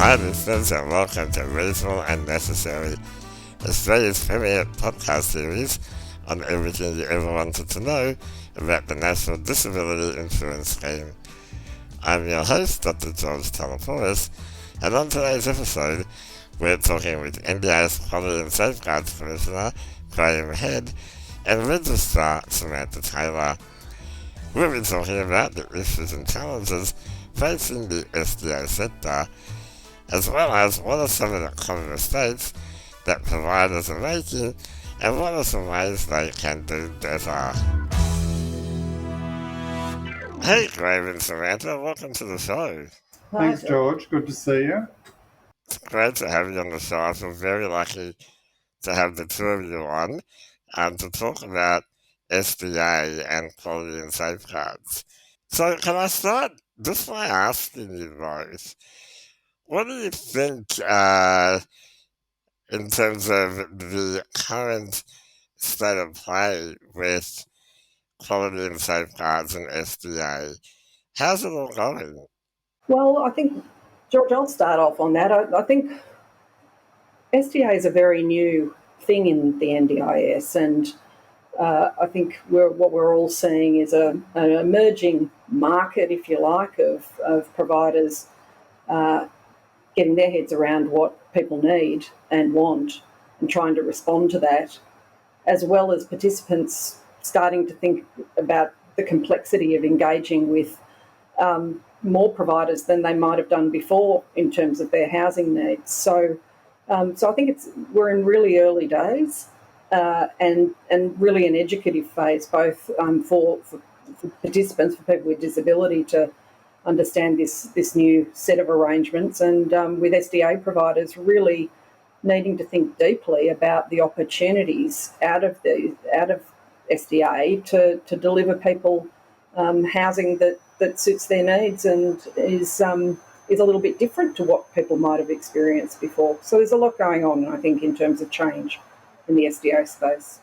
Hi listeners and welcome to Reasonable and Necessary, Australia's premier podcast series on everything you ever wanted to know about the National Disability Insurance Scheme. I'm your host, Dr. George Taleporos, and on today's episode we're talking with NDIS Quality and Safeguards Commissioner Graeme Head and Registrar Samantha Taylor. We'll be talking about the issues and challenges facing the SDA sector, as well as what are some of the common mistakes that providers are making and what are some ways they can do better. Hey Graeme and Samantha, welcome to the show. Thanks, George. Good to see you. It's great to have you on the show. I feel very lucky to have the two of you on to talk about SDA and quality and safeguards. So can I start just by asking you both, what do you think in terms of the current state of play with quality and safeguards and SDA? How's it all going? Well, I think, George, I'll start off on that. I think SDA is a very new thing in the NDIS, and I think what we're all seeing is an emerging market, if you like, of providers getting their heads around what people need and want and trying to respond to that, as well as participants starting to think about the complexity of engaging with more providers than they might have done before in terms of their housing needs. So I think we're in really early days and really an educative phase, both for participants, for people with disability to understand this new set of arrangements, and with SDA providers really needing to think deeply about the opportunities out of SDA to deliver people housing that suits their needs and is a little bit different to what people might have experienced before. So there's a lot going on, I think, in terms of change in the SDA space.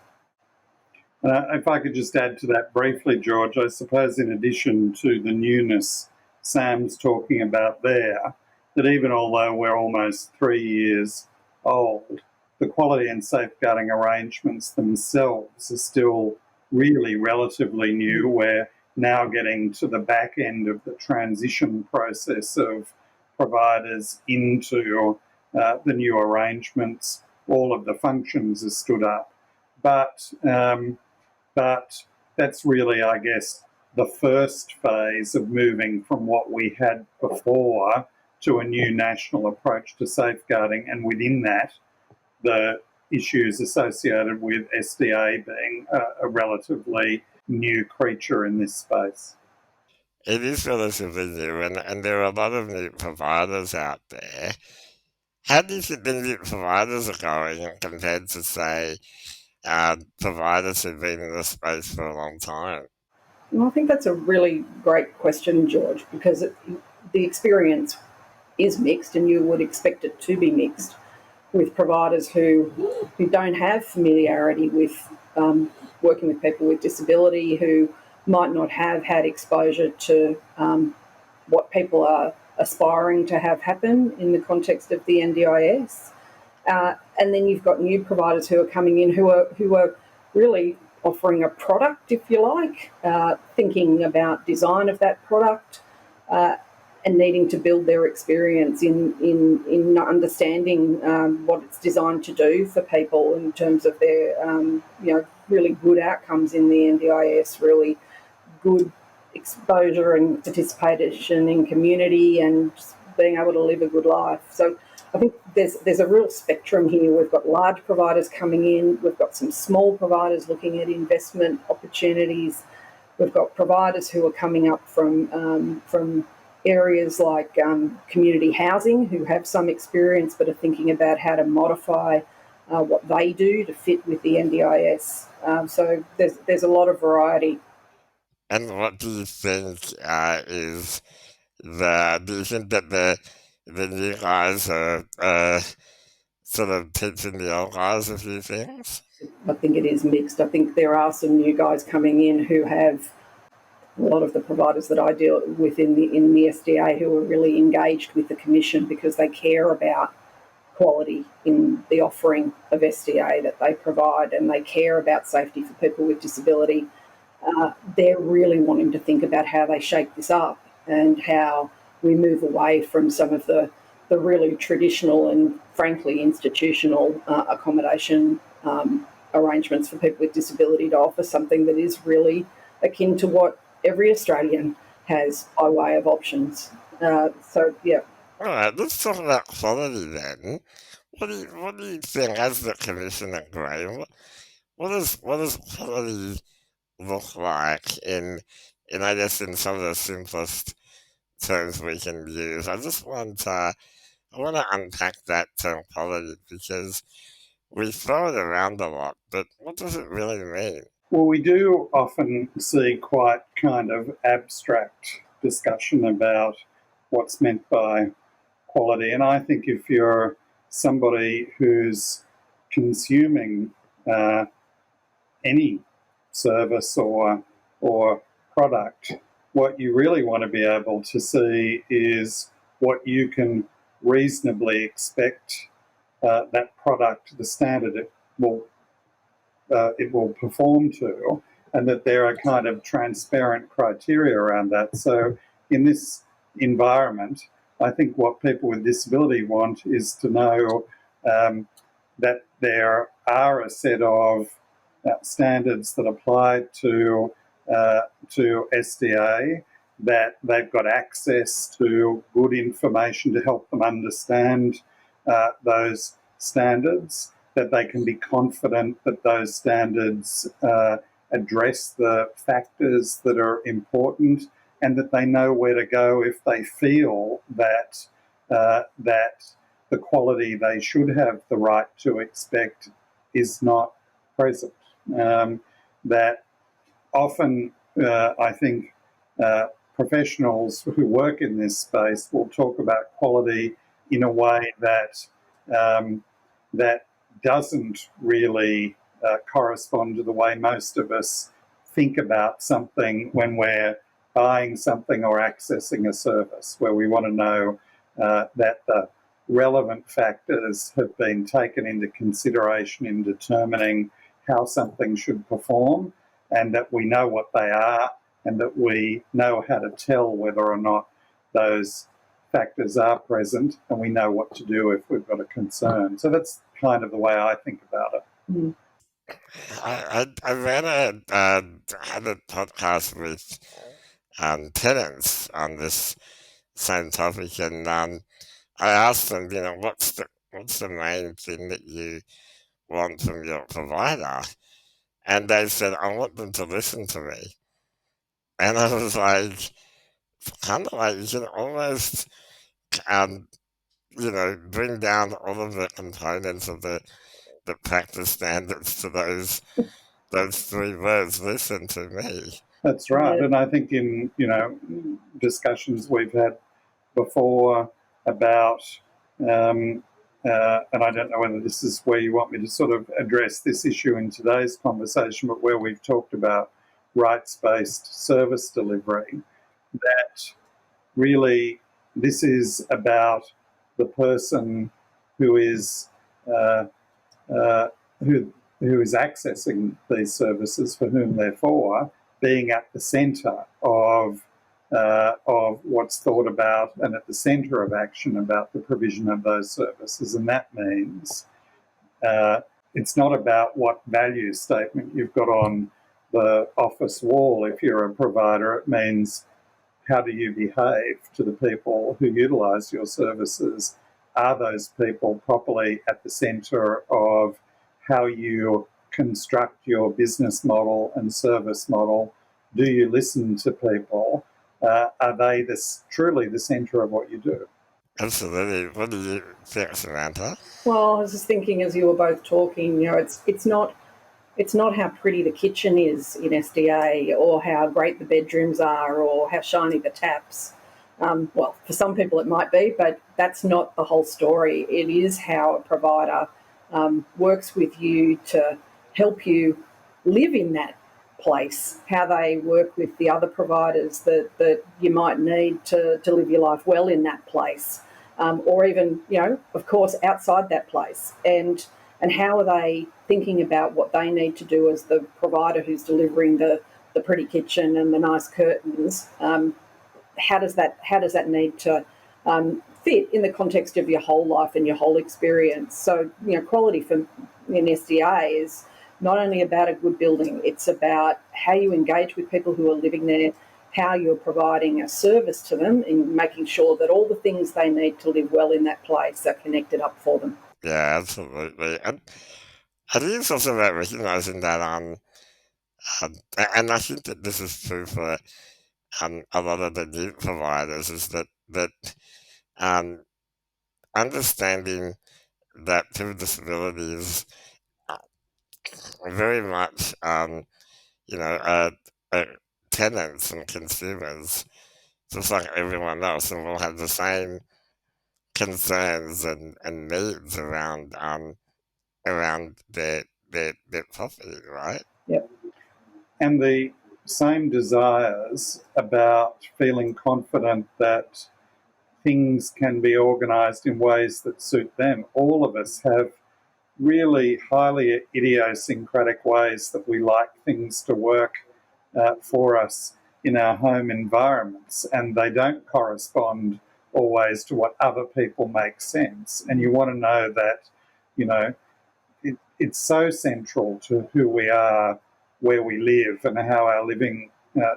If I could just add to that briefly, George, I suppose in addition to the newness Sam's talking about there, that even although we're almost 3 years old, the quality and safeguarding arrangements themselves are still really relatively new. We're now getting to the back end of the transition process of providers into the new arrangements. All of the functions are stood up. But that's really, I guess, the first phase of moving from what we had before to a new national approach to safeguarding, and within that, the issues associated with SDA being a relatively new creature in this space. It is relatively new, and there are a lot of new providers out there. How do you think the new providers are going compared to, say, providers who've been in the space for a long time? Well, I think that's a really great question, George, because the experience is mixed, and you would expect it to be mixed, with providers who don't have familiarity with working with people with disability, who might not have had exposure to what people are aspiring to have happen in the context of the NDIS. And then you've got new providers who are coming in who are really offering a product, if you like, thinking about design of that product, and needing to build their experience in understanding what it's designed to do for people in terms of their really good outcomes in the NDIS, really good exposure and participation in community and being able to live a good life. So I think there's a real spectrum here. We've got large providers coming in. We've got some small providers looking at investment opportunities. We've got providers who are coming up from areas like community housing, who have some experience but are thinking about how to modify what they do to fit with the NDIS. So there's a lot of variety. And what do you think is do you think that the new guys are sort of teaching the old guys a few things? I think it is mixed. I think there are some new guys coming in who have a lot of the providers that I deal with in the SDA who are really engaged with the Commission because they care about quality in the offering of SDA that they provide, and they care about safety for people with disability. They're really wanting to think about how they shake this up and how we move away from some of the really traditional and frankly institutional accommodation arrangements for people with disability to offer something that is really akin to what every Australian has by way of options. So, yeah. All right, let's talk about quality then. What do you think, as the Commissioner, Graeme? What does quality look like in I guess in some of the simplest terms we can use? I want to unpack that term quality because we throw it around a lot, but what does it really mean? Well, we do often see quite kind of abstract discussion about what's meant by quality. And I think if you're somebody who's consuming any service or product, what you really want to be able to see is what you can reasonably expect that product, the standard it will perform to, and that there are kind of transparent criteria around that. So in this environment, I think what people with disability want is to know that there are a set of standards that apply to SDA, that they've got access to good information to help them understand those standards, that they can be confident that those standards address the factors that are important, and that they know where to go if they feel that the quality they should have the right to expect is not present. That often, I think, professionals who work in this space will talk about quality in a way that that doesn't really correspond to the way most of us think about something when we're buying something or accessing a service, where we want to know that the relevant factors have been taken into consideration in determining how something should perform, and that we know what they are, and that we know how to tell whether or not those factors are present, and we know what to do if we've got a concern. So that's kind of the way I think about it. Mm. I ran had a podcast with tenants on this same topic, and I asked them, what's the main thing that you want from your provider? And they said, I want them to listen to me. And I was like, kind of like, you can almost, um, bring down all of the components of the practice standards to those three words, listen to me. That's right. And I think in, discussions we've had before about, and I don't know whether this is where you want me to sort of address this issue in today's conversation, but where we've talked about rights-based service delivery, that really this is about the person who is who is accessing these services, for whom they're for, being at the centre of what's thought about and at the centre of action about the provision of those services. And that means it's not about what value statement you've got on the office wall if you're a provider. It means, how do you behave to the people who utilise your services? Are those people properly at the centre of how you construct your business model and service model? Do you listen to people? Are they truly the centre of what you do? Absolutely. What do you think, Samantha? Well, I was just thinking as you were both talking, it's not how pretty the kitchen is in SDA, or how great the bedrooms are, or how shiny the taps. Well, for some people it might be, but that's not the whole story. It is how a provider works with you to help you live in that place, how they work with the other providers that you might need to live your life well in that place, or even, of course, outside that place. And how are they thinking about what they need to do as the provider who's delivering the pretty kitchen and the nice curtains? How does that need to fit in the context of your whole life and your whole experience? So, quality in SDA is not only about a good building, it's about how you engage with people who are living there, how you're providing a service to them, and making sure that all the things they need to live well in that place are connected up for them. Yeah, absolutely. And I think it's also about recognising that, and I think that this is true for a lot of the new providers, is that um, understanding that people with disabilities are very much, you know, uh, uh, tenants and consumers, just like everyone else, and will have the same concerns and needs around their property, right? Yep. And the same desires about feeling confident that things can be organised in ways that suit them. All of us have really highly idiosyncratic ways that we like things to work for us in our home environments, and they don't correspond always to what other people make sense. And you want to know that, you know, it's so central to who we are, where we live, and how our living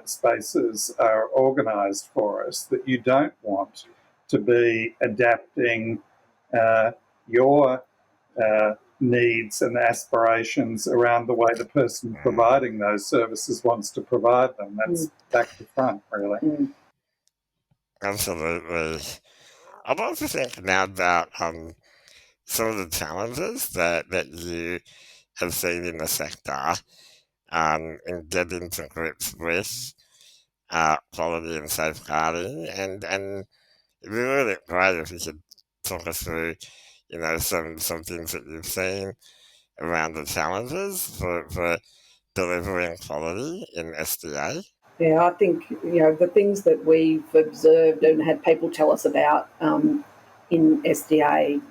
spaces are organised for us, that you don't want to be adapting your needs and aspirations around the way the person providing those services wants to provide them. That's back to front, really. Absolutely. I'm also thinking now about some of the challenges that you have seen in the sector in getting to grips with quality and safeguarding, and it'd be really great if you could talk us through, some things that you've seen around the challenges for delivering quality in SDA. Yeah, I think, the things that we've observed and had people tell us about in SDA,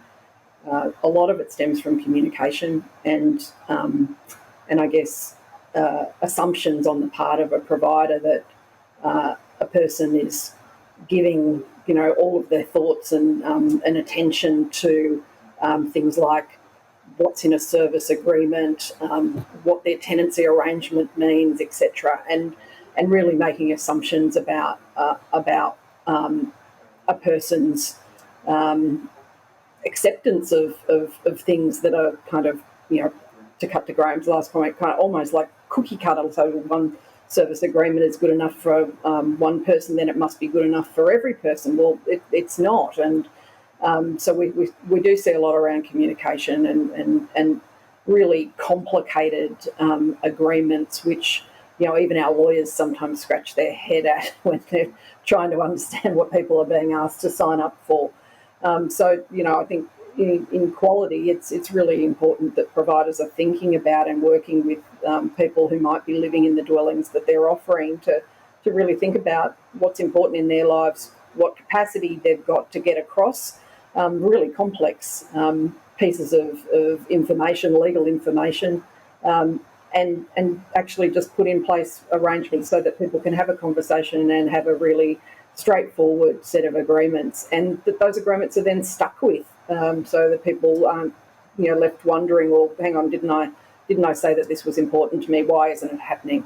a lot of it stems from communication and I guess assumptions on the part of a provider that a person is giving, all of their thoughts and attention to things like what's in a service agreement, what their tenancy arrangement means, etc., and really making assumptions about a person's acceptance of things that are kind of, to cut to Graham's last comment, kind of almost like cookie cutter. So one service agreement is good enough for one person, then it must be good enough for every person. Well, it's not. And so we do see a lot around communication and really complicated agreements, which, even our lawyers sometimes scratch their head at when they're trying to understand what people are being asked to sign up for. So, I think in quality, it's really important that providers are thinking about and working with people who might be living in the dwellings that they're offering to really think about what's important in their lives, what capacity they've got to get across really complex pieces of information, legal information, and actually just put in place arrangements so that people can have a conversation and have a really straightforward set of agreements, and that those agreements are then stuck with, so that people aren't, left wondering, well, hang on, didn't I say that this was important to me? Why isn't it happening?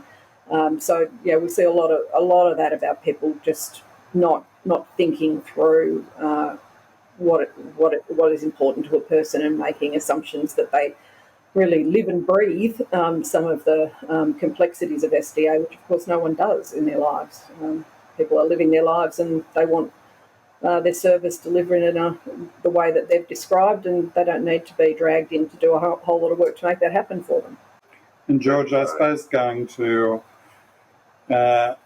So we see a lot of that about people just not thinking through what is important to a person and making assumptions that they really live and breathe some of the complexities of SDA, which of course no one does in their lives. People are living their lives and they want their service delivered in the way that they've described, and they don't need to be dragged in to do a whole lot of work to make that happen for them. And George, I suppose going to the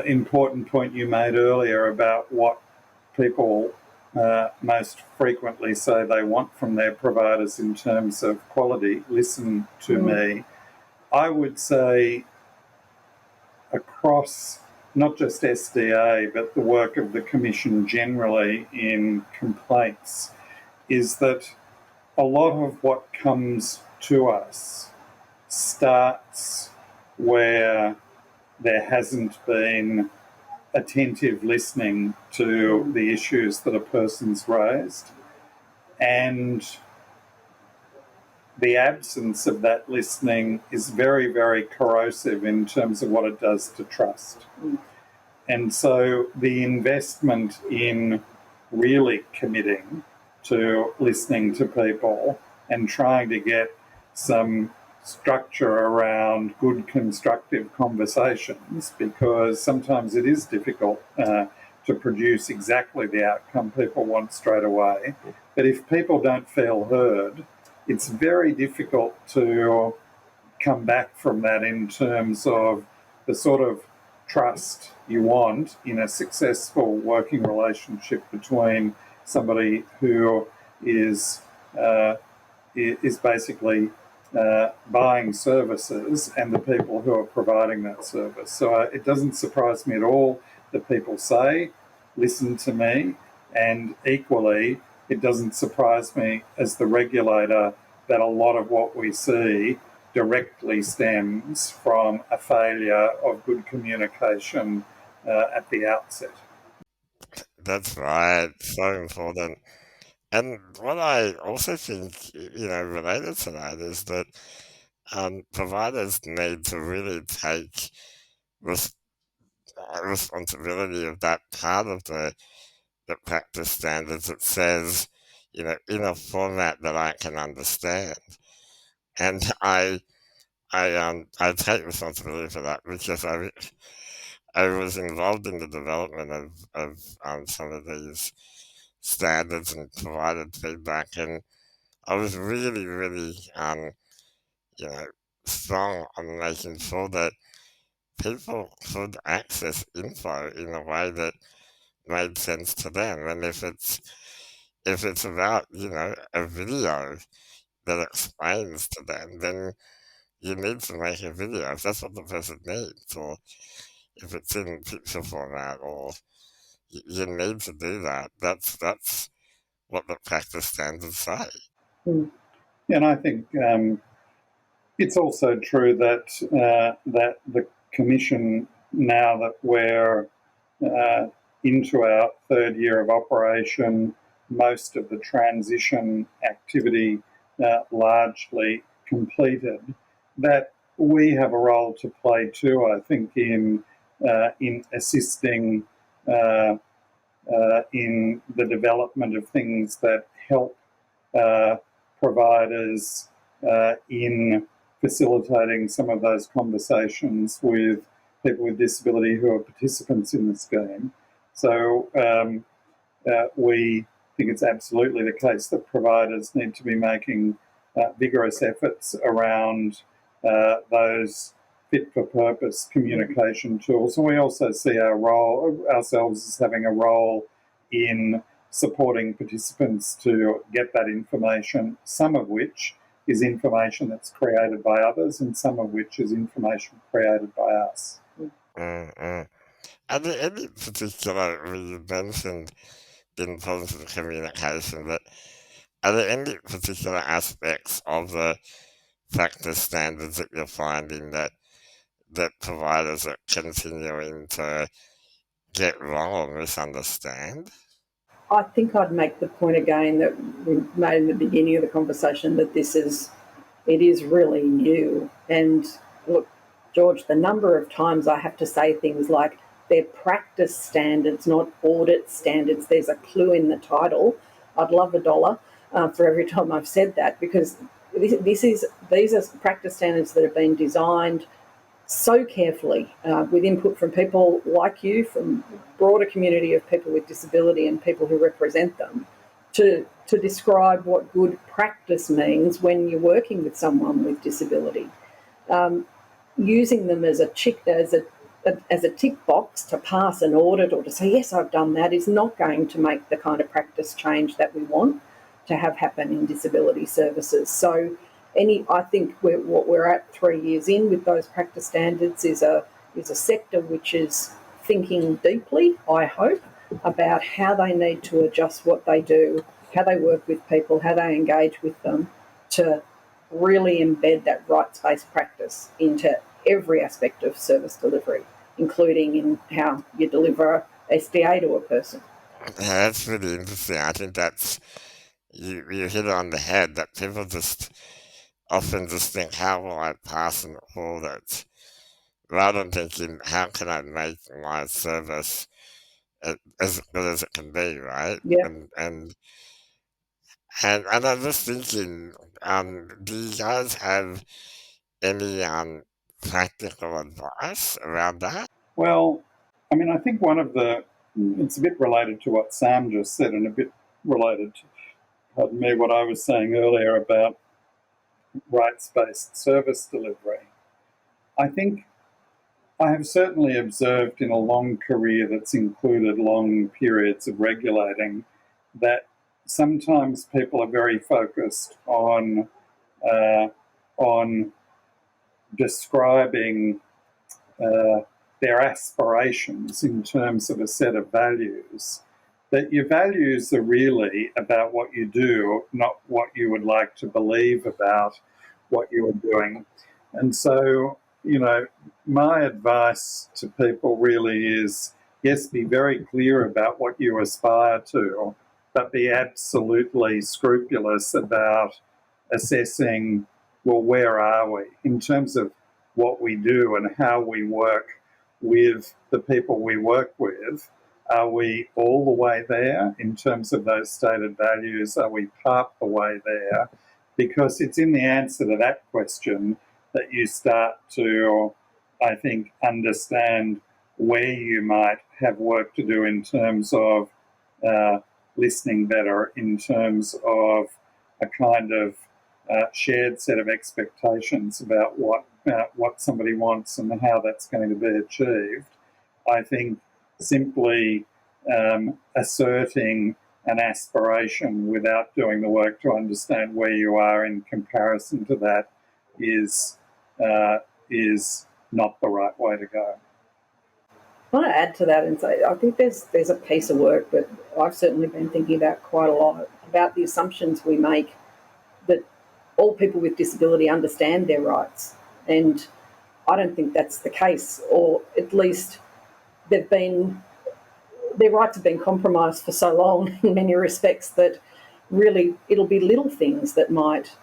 important point you made earlier about what people most frequently say they want from their providers in terms of quality, listen to me. I would say across not just SDA, but the work of the Commission generally in complaints, is that a lot of what comes to us starts where there hasn't been attentive listening to the issues that a person's raised, and the absence of that listening is very, very corrosive in terms of what it does to trust. And so the investment in really committing to listening to people and trying to get some structure around good constructive conversations, because sometimes it is difficult to produce exactly the outcome people want straight away. But if people don't feel heard, it's very difficult to come back from that in terms of the sort of trust you want in a successful working relationship between somebody who is basically buying services and the people who are providing that service. So it doesn't surprise me at all that people say, listen to me, and equally, it doesn't surprise me as the regulator that a lot of what we see directly stems from a failure of good communication at the outset. That's right. So important. And what I also think, related to that is that providers need to really take res- responsibility of that part of the practice standards that says, in a format that I can understand. And I take responsibility for that because I was involved in the development of some of these standards and provided feedback, and I was really, really, you know, strong on making sure that people could access info in a way that made sense to them. And if it's about, a video that explains to them, then you need to make a video if that's what the person needs, or if it's in picture format, or you need to do that. That's what the practice standards say. And I think it's also true that that the Commission, now that we're into our third year of operation, most of the transition activity largely completed, that we have a role to play too, I think, in assisting in the development of things that help providers in facilitating some of those conversations with people with disability who are participants in the scheme. So we think it's absolutely the case that providers need to be making vigorous efforts around those fit-for-purpose communication tools. And we also see ourselves as having a role in supporting participants to get that information, some of which is information that's created by others and some of which is information created by us. Mm-mm. Are there any particular, you mentioned in positive communication, but are there any particular aspects of the practice standards that you're finding that providers are continuing to get wrong or misunderstand? I think I'd make the point again that we made in the beginning of the conversation that it is really new. And look, George, the number of times I have to say things like they're practice standards, not audit standards. There's a clue in the title. I'd love $1 for every time I've said that, because these are practice standards that have been designed so carefully with input from people like you, from broader community of people with disability and people who represent them, to describe what good practice means when you're working with someone with disability. Using them as a tick box to pass an audit or to say, yes, I've done that, is not going to make the kind of practice change that we want to have happen in disability services. So I think what we're at 3 years in with those practice standards is a is a sector which is thinking deeply, I hope, about how they need to adjust what they do, how they work with people, how they engage with them, to really embed that rights-based practice into every aspect of service delivery, including in how you deliver SDA to a person. Yeah, that's really interesting. I think you hit it on the head, that people just often just think, how will I pass an audit? Rather than thinking, how can I make my service as good as it can be, right? Yeah. And I'm just thinking, do you guys have any practical advice around that? Well, I mean, I think it's a bit related to what Sam just said and a bit related to, pardon me, what I was saying earlier about rights-based service delivery. I think I have certainly observed in a long career that's included long periods of regulating that sometimes people are very focused uh, on describing uh, their aspirations in terms of a set of values. That your values are really about what you do, not what you would like to believe about what you are doing. And so, my advice to people really is, yes, be very clear about what you aspire to, but be absolutely scrupulous about assessing, well, where are we in terms of what we do and how we work with the people we work with. Are we all the way there in terms of those stated values? Are we part the way there? Because it's in the answer to that question that you start to, I think, understand where you might have work to do in terms of listening better, in terms of a kind of shared set of expectations about what somebody wants and how that's going to be achieved. I think simply asserting an aspiration without doing the work to understand where you are in comparison to that is not the right way to go. I want to add to that and say I think there's a piece of work that I've certainly been thinking about quite a lot, about the assumptions we make that all people with disability understand their rights. And I don't think that's the case, or at least their rights have been compromised for so long in many respects that really it'll be little things that might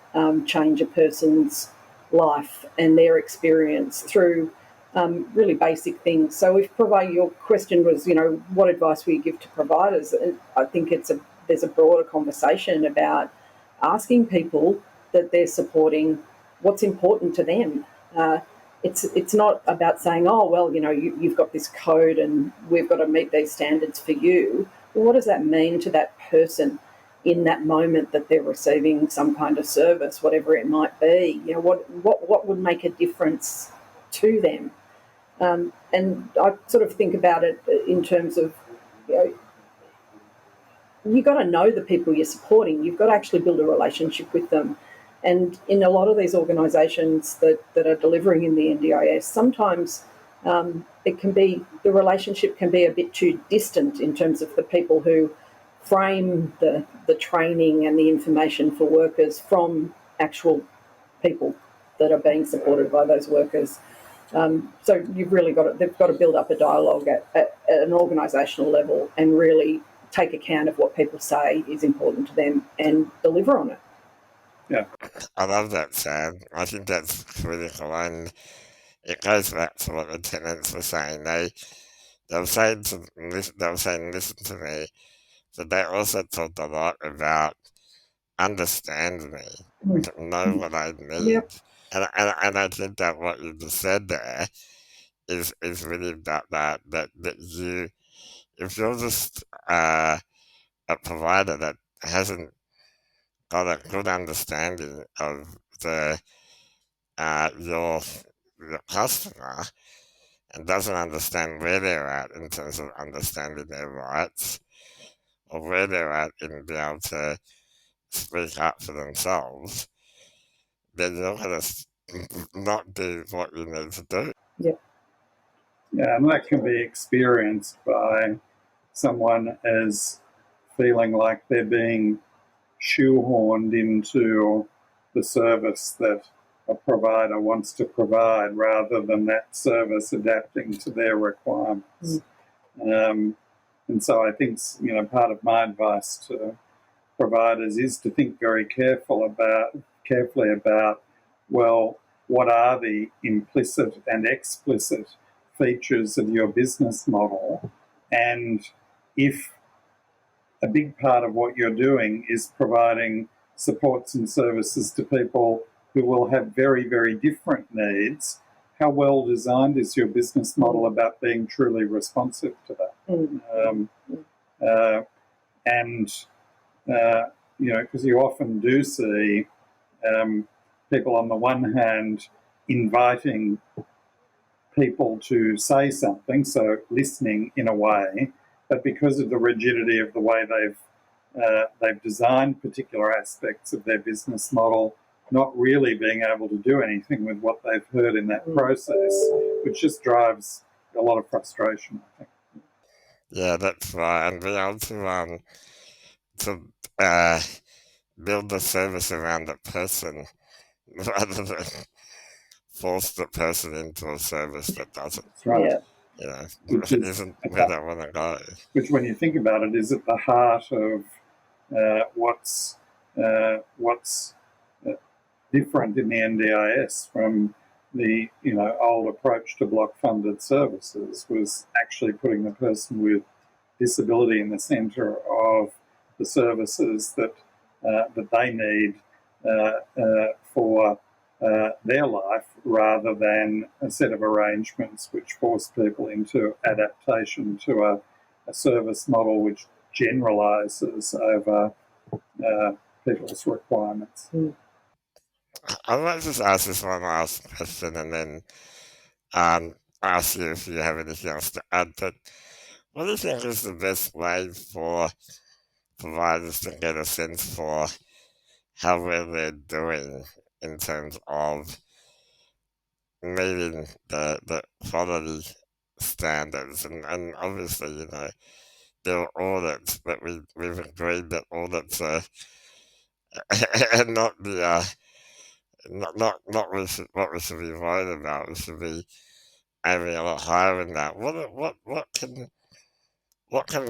change a person's life and their experience through really basic things. So if your question was, what advice will you give to providers? I think there's a broader conversation about asking people that they're supporting what's important to them. It's not about saying, oh, well, you've got this code and we've got to meet these standards for you. Well, what does that mean to that person in that moment that they're receiving some kind of service, whatever it might be? What would make a difference to them? And I sort of think about it in terms of, you've got to know the people you're supporting. You've got to actually build a relationship with them. And in a lot of these organisations that are delivering in the NDIS, sometimes the relationship can be a bit too distant in terms of the people who frame the training and the information for workers from actual people that are being supported by those workers. So they've got to build up a dialogue at an organisational level and really take account of what people say is important to them and deliver on it. Yeah. I love that, Sam. I think that's critical, and it goes back to what the tenants were saying. They were saying listen to me, but they also talked a lot about understand me, to know what I need. Yep. And I think that what you just said there is really about that if you're just a provider that hasn't got a good understanding of the your customer and doesn't understand where they're at in terms of understanding their rights or where they're at in being able to speak up for themselves, then you're going to not do what you need to do. Yep. Yeah, and that can be experienced by someone as feeling like they're being shoehorned into the service that a provider wants to provide rather than that service adapting to their requirements. And so I think, part of my advice to providers is to think very carefully about, well, what are the implicit and explicit features of your business model? And if a big part of what you're doing is providing supports and services to people who will have very, very different needs, how well designed is your business model about being truly responsive to that? Because you often do see people on the one hand inviting people to say something, so listening in a way, but because of the rigidity of the way they've designed particular aspects of their business model, not really being able to do anything with what they've heard in that process, which just drives a lot of frustration, I think. Yeah, that's right. And being able to build the service around the person rather than force the person into a service that doesn't. That's right. Yeah. You know, Which is isn't where they want to go. Which, when you think about it, is at the heart of what's different in the NDIS from the old approach to block-funded services, was actually putting the person with disability in the centre of the services that they need for their life, rather than a set of arrangements which force people into adaptation to a service model which generalises over people's requirements. I might just ask this one last question and then ask you if you have anything else to add. But what do you think is the best way for providers to get a sense for how well they're doing in terms of meeting the quality standards? And obviously, there are audits, but we've agreed that audits are and not the not what we should be worried about. We should be aiming a lot higher than that. What can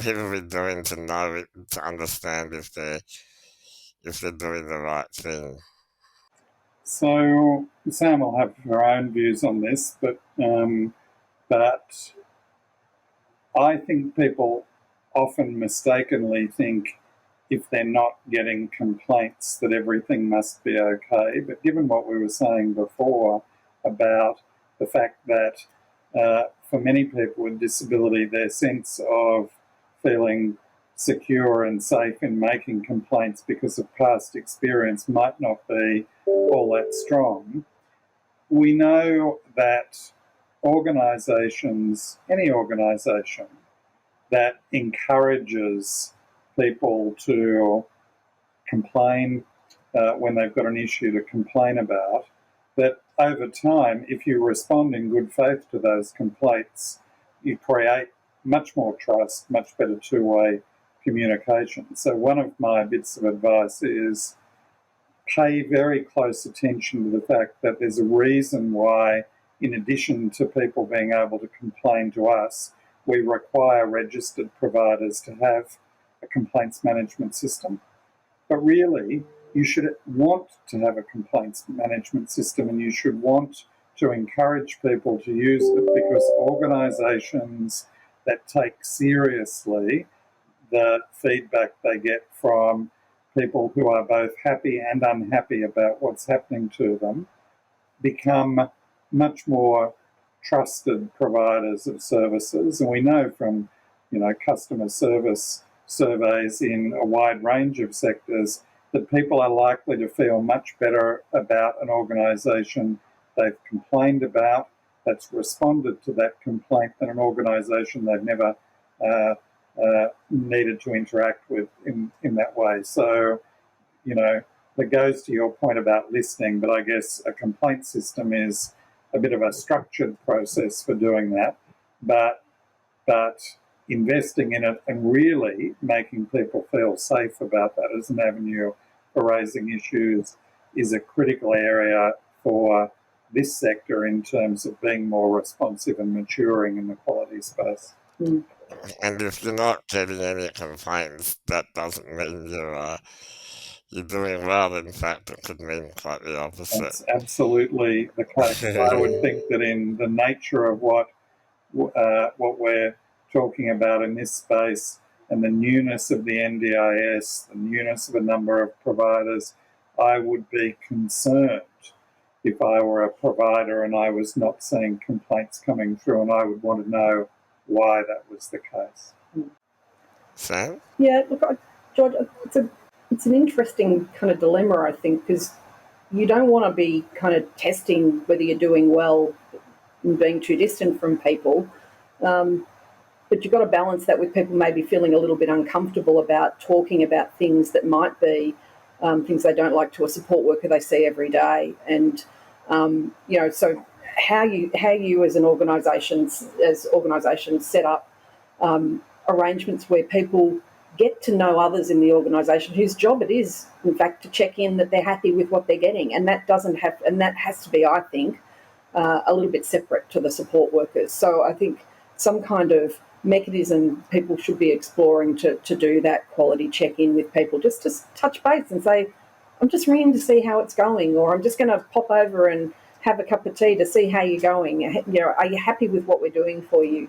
people be doing to know to understand if they're doing the right thing? So Sam will have her own views on this, but I think people often mistakenly think if they're not getting complaints that everything must be okay. But given what we were saying before about the fact that for many people with disability, their sense of feeling secure and safe in making complaints because of past experience might not be all that strong, we know that organisations, any organisation that encourages people to complain when they've got an issue to complain about, that over time, if you respond in good faith to those complaints, you create much more trust, much better two-way communication. So one of my bits of advice is pay very close attention to the fact that there's a reason why, in addition to people being able to complain to us, we require registered providers to have a complaints management system. But really, you should want to have a complaints management system, and you should want to encourage people to use it, because organisations that take seriously the feedback they get from people who are both happy and unhappy about what's happening to them become much more trusted providers of services. And we know from customer service surveys in a wide range of sectors that people are likely to feel much better about an organisation they've complained about, that's responded to that complaint, than an organisation they've never needed to interact with in that way. So, that goes to your point about listening, but I guess a complaint system is a bit of a structured process for doing that. but investing in it and really making people feel safe about that as an avenue for raising issues is a critical area for this sector in terms of being more responsive and maturing in the quality space. Mm. And if you're not getting any complaints, that doesn't mean you're doing well. In fact, it could mean quite the opposite. That's absolutely the case. I would think that in the nature of what we're talking about in this space and the newness of the NDIS, the newness of a number of providers, I would be concerned if I were a provider and I was not seeing complaints coming through, and I would want to know why that was the case. Sam? Yeah, look, George, it's an interesting kind of dilemma, I think, because you don't want to be kind of testing whether you're doing well and being too distant from people. But you've got to balance that with people maybe feeling a little bit uncomfortable about talking about things that might be things they don't like to a support worker they see every day. And, so how you as organisations set up arrangements where people get to know others in the organisation whose job it is, in fact, to check in that they're happy with what they're getting. And that has to be, I think, a little bit separate to the support workers. So I think some kind of mechanism people should be exploring to do that quality check-in with people, just to touch base and say, I'm just ringing to see how it's going, or I'm just going to pop over and have a cup of tea to see how you're going. Are you happy with what we're doing for you?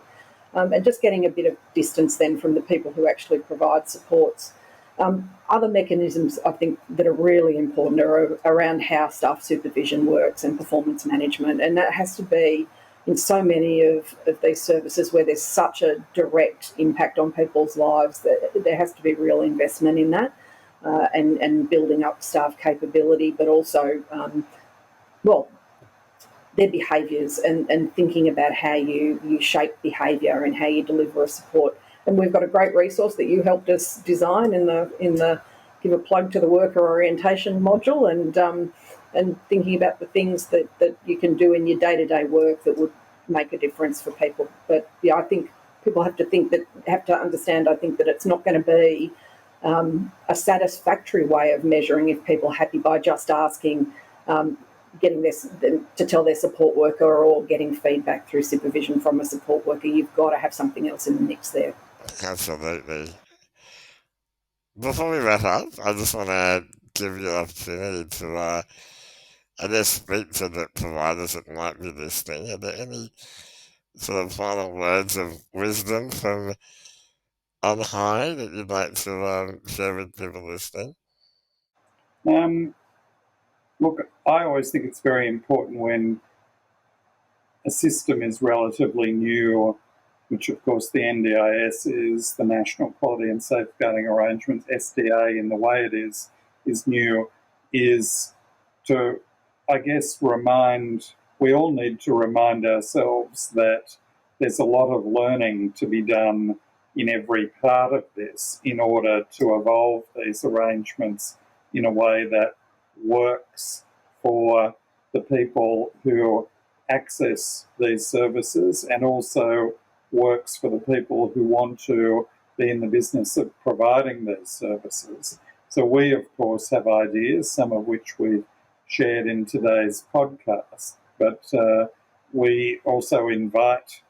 And just getting a bit of distance then from the people who actually provide supports. Other mechanisms I think that are really important are around how staff supervision works and performance management, and that has to be in so many of these services where there's such a direct impact on people's lives that there has to be real investment in that and building up staff capability, but also, their behaviours and thinking about how you shape behaviour and how you deliver a support. And we've got a great resource that you helped us design in the give a plug to the worker orientation module and thinking about the things that you can do in your day-to-day work that would make a difference for people. But yeah, I think people have to understand, I think, that it's not going to be a satisfactory way of measuring if people are happy by just asking, getting this to tell their support worker or getting feedback through supervision from a support worker. You've got to have something else in the mix there. Absolutely. Before we wrap up, I just want to give you the opportunity to, speak to the providers that might be listening. Are there any sort of final words of wisdom from on high that you'd like to share with people listening? Look, I always think it's very important when a system is relatively new, which of course the NDIS is, the National Quality and Safeguarding Arrangements, SDA in the way it is new, is to, I guess, we all need to remind ourselves that there's a lot of learning to be done in every part of this in order to evolve these arrangements in a way that works for the people who access these services and also works for the people who want to be in the business of providing these services. So we, of course, have ideas, some of which we've shared in today's podcast, but we also invite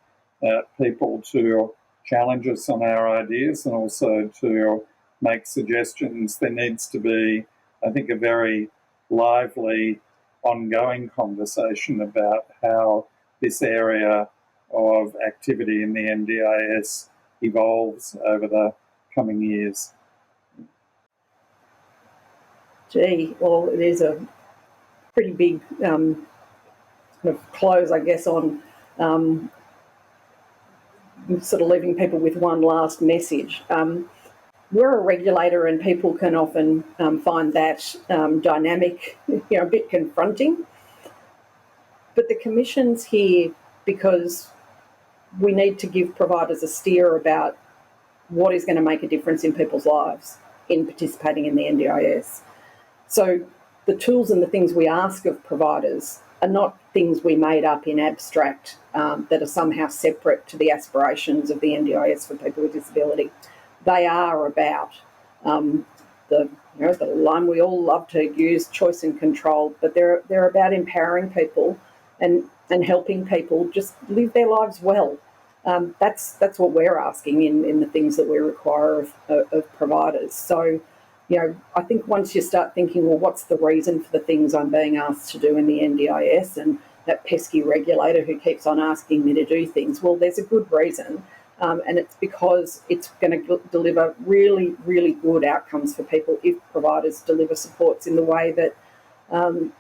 people to challenge us on our ideas and also to make suggestions. There needs to be, I think, a very lively ongoing conversation about how this area of activity in the NDIS evolves over the coming years. Gee, well, it is a pretty big kind of close, I guess, on sort of leaving people with one last message. We're a regulator and people can often find that dynamic, a bit confronting. But the Commission's here because we need to give providers a steer about what is going to make a difference in people's lives in participating in the NDIS. So the tools and the things we ask of providers are not things we made up in abstract that are somehow separate to the aspirations of the NDIS for people with disability. They are about the line we all love to use, choice and control, but they're about empowering people and helping people just live their lives well. That's what we're asking in the things that we require of providers. So, I think once you start thinking, well, what's the reason for the things I'm being asked to do in the NDIS, and that pesky regulator who keeps on asking me to do things, well, there's a good reason. And it's because it's going to deliver really, really good outcomes for people if providers deliver supports in the way that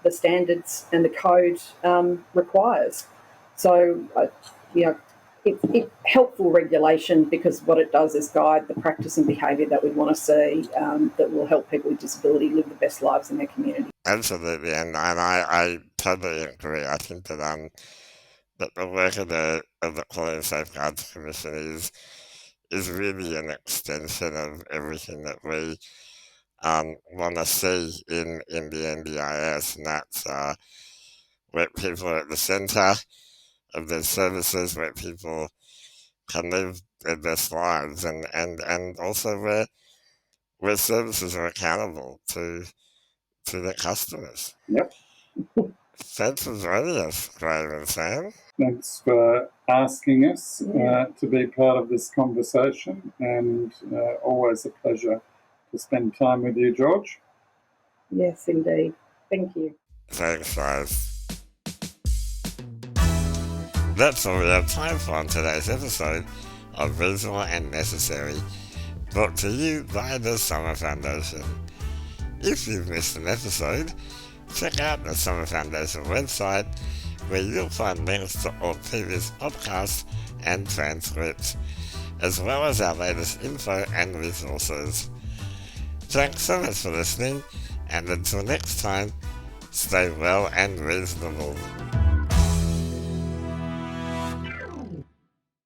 the standards and the code requires. So, it's helpful regulation, because what it does is guide the practice and behaviour that we'd want to see that will help people with disability live the best lives in their community. Absolutely, and I totally agree. I think that the work of the Quality and Safeguards Commission is really an extension of everything that we want to see in the NDIS, and that's where people are at the centre of their services, where people can live their best lives, and also where services are accountable to their customers. Yep. Thanks for joining us, Graeme and Sam. Thanks for asking us to be part of this conversation, and always a pleasure to spend time with you, George. Yes, indeed. Thank you. Thanks, guys. That's all we have time for on today's episode of Reasonable and Necessary, brought to you by the Summer Foundation. If you've missed an episode, check out the Summer Foundation website, where you'll find links to all previous podcasts and transcripts, as well as our latest info and resources. Thanks so much for listening, and until next time, stay well and reasonable.